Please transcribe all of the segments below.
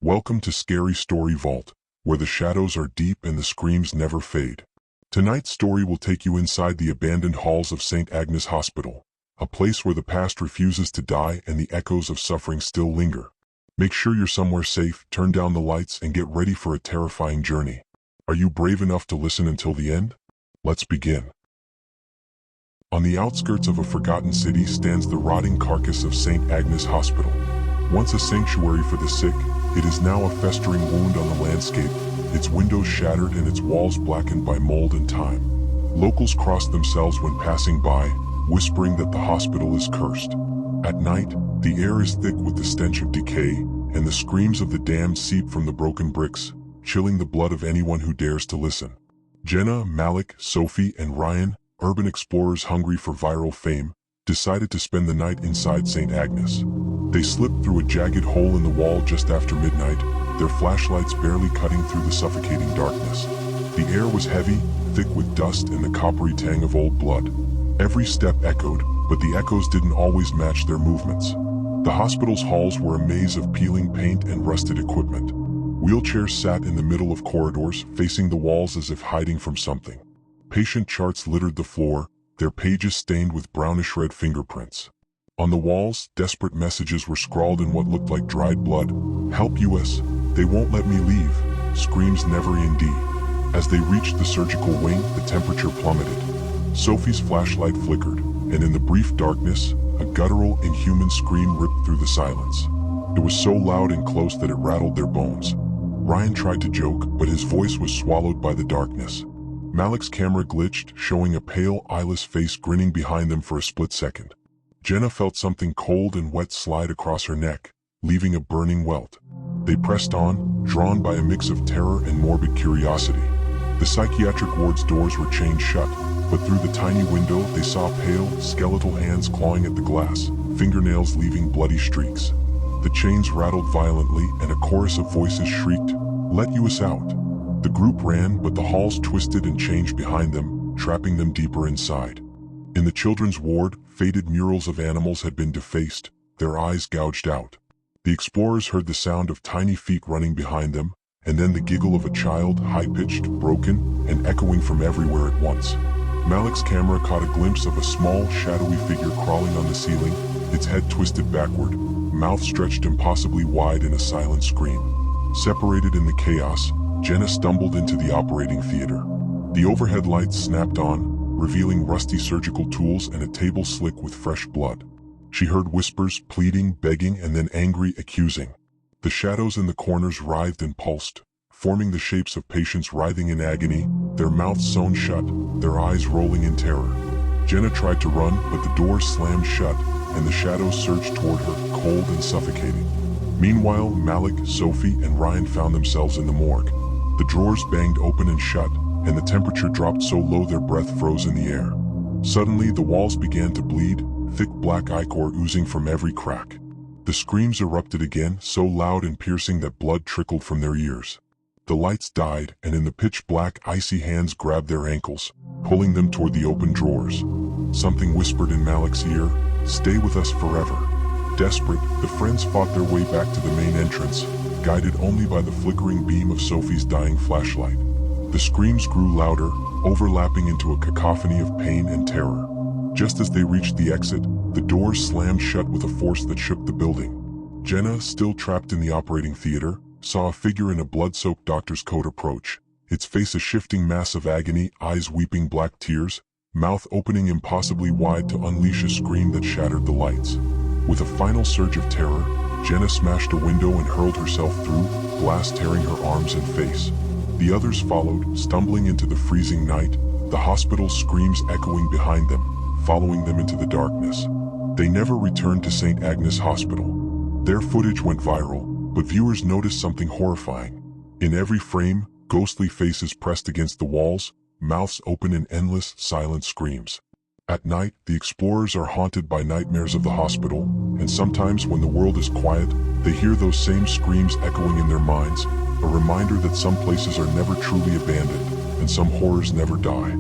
Welcome to Scary Story Vault, where the shadows are deep and the screams never fade. Tonight's story will take you inside the abandoned halls of St. Agnes Hospital, a place where the past refuses to die and the echoes of suffering still linger. Make sure you're somewhere safe, turn down the lights, and get ready for a terrifying journey. Are you brave enough to listen until the end? Let's begin. On the outskirts of a forgotten city stands the rotting carcass of St. Agnes Hospital. Once a sanctuary for the sick, it is now a festering wound on the landscape, its windows shattered and its walls blackened by mold and time. Locals cross themselves when passing by, whispering that the hospital is cursed. At night, the air is thick with the stench of decay, and the screams of the damned seep from the broken bricks, chilling the blood of anyone who dares to listen. Jenna, Malik, Sophie, and Ryan, urban explorers hungry for viral fame, decided to spend the night inside St. Agnes. They slipped through a jagged hole in the wall just after midnight, their flashlights barely cutting through the suffocating darkness. The air was heavy, thick with dust and the coppery tang of old blood. Every step echoed, but the echoes didn't always match their movements. The hospital's halls were a maze of peeling paint and rusted equipment. Wheelchairs sat in the middle of corridors, facing the walls as if hiding from something. Patient charts littered the floor, their pages stained with brownish-red fingerprints. On the walls, desperate messages were scrawled in what looked like dried blood. "Help US, they won't let me leave," screams never in D. As they reached the surgical wing, the temperature plummeted. Sophie's flashlight flickered, and in the brief darkness, a guttural, inhuman scream ripped through the silence. It was so loud and close that it rattled their bones. Ryan tried to joke, but his voice was swallowed by the darkness. Malik's camera glitched, showing a pale, eyeless face grinning behind them for a split second. Jenna felt something cold and wet slide across her neck, leaving a burning welt. They pressed on, drawn by a mix of terror and morbid curiosity. The psychiatric ward's doors were chained shut, but through the tiny window they saw pale, skeletal hands clawing at the glass, fingernails leaving bloody streaks. The chains rattled violently and a chorus of voices shrieked, "Let us out!" The group ran, but the halls twisted and changed behind them, trapping them deeper inside. In the children's ward, faded murals of animals had been defaced, their eyes gouged out. The explorers heard the sound of tiny feet running behind them, and then the giggle of a child, high-pitched, broken, and echoing from everywhere at once. Malik's camera caught a glimpse of a small, shadowy figure crawling on the ceiling, its head twisted backward, mouth stretched impossibly wide in a silent scream. Separated in the chaos, Jenna stumbled into the operating theater. The overhead lights snapped on, revealing rusty surgical tools and a table slick with fresh blood. She heard whispers, pleading, begging, and then angry, accusing. The shadows in the corners writhed and pulsed, forming the shapes of patients writhing in agony, their mouths sewn shut, their eyes rolling in terror. Jenna tried to run, but the doors slammed shut, and the shadows surged toward her, cold and suffocating. Meanwhile, Malik, Sophie, and Ryan found themselves in the morgue. The drawers banged open and shut, and the temperature dropped so low their breath froze in the air. Suddenly, the walls began to bleed, thick black ichor oozing from every crack. The screams erupted again, so loud and piercing that blood trickled from their ears. The lights died, and in the pitch-black, icy hands grabbed their ankles, pulling them toward the open drawers. Something whispered in Malik's ear, "Stay with us forever." Desperate, the friends fought their way back to the main entrance, guided only by the flickering beam of Sophie's dying flashlight. The screams grew louder, overlapping into a cacophony of pain and terror. Just as they reached the exit, the doors slammed shut with a force that shook the building. Jenna, still trapped in the operating theater, saw a figure in a blood-soaked doctor's coat approach, its face a shifting mass of agony, eyes weeping black tears, mouth opening impossibly wide to unleash a scream that shattered the lights. With a final surge of terror, Jenna smashed a window and hurled herself through, glass tearing her arms and face. The others followed, stumbling into the freezing night, the hospital's screams echoing behind them, following them into the darkness. They never returned to St. Agnes Hospital. Their footage went viral, but viewers noticed something horrifying. In every frame, ghostly faces pressed against the walls, mouths open in endless, silent screams. At night, the explorers are haunted by nightmares of the hospital, and sometimes when the world is quiet, they hear those same screams echoing in their minds, a reminder that some places are never truly abandoned, and some horrors never die.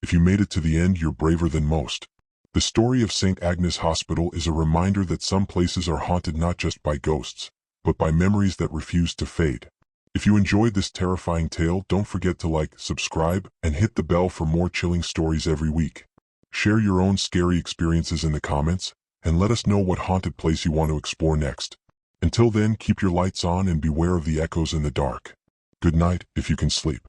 If you made it to the end, you're braver than most. The story of St. Agnes Hospital is a reminder that some places are haunted not just by ghosts, but by memories that refuse to fade. If you enjoyed this terrifying tale, don't forget to like, subscribe, and hit the bell for more chilling stories every week. Share your own scary experiences in the comments, and let us know what haunted place you want to explore next. Until then, keep your lights on and beware of the echoes in the dark. Good night, if you can sleep.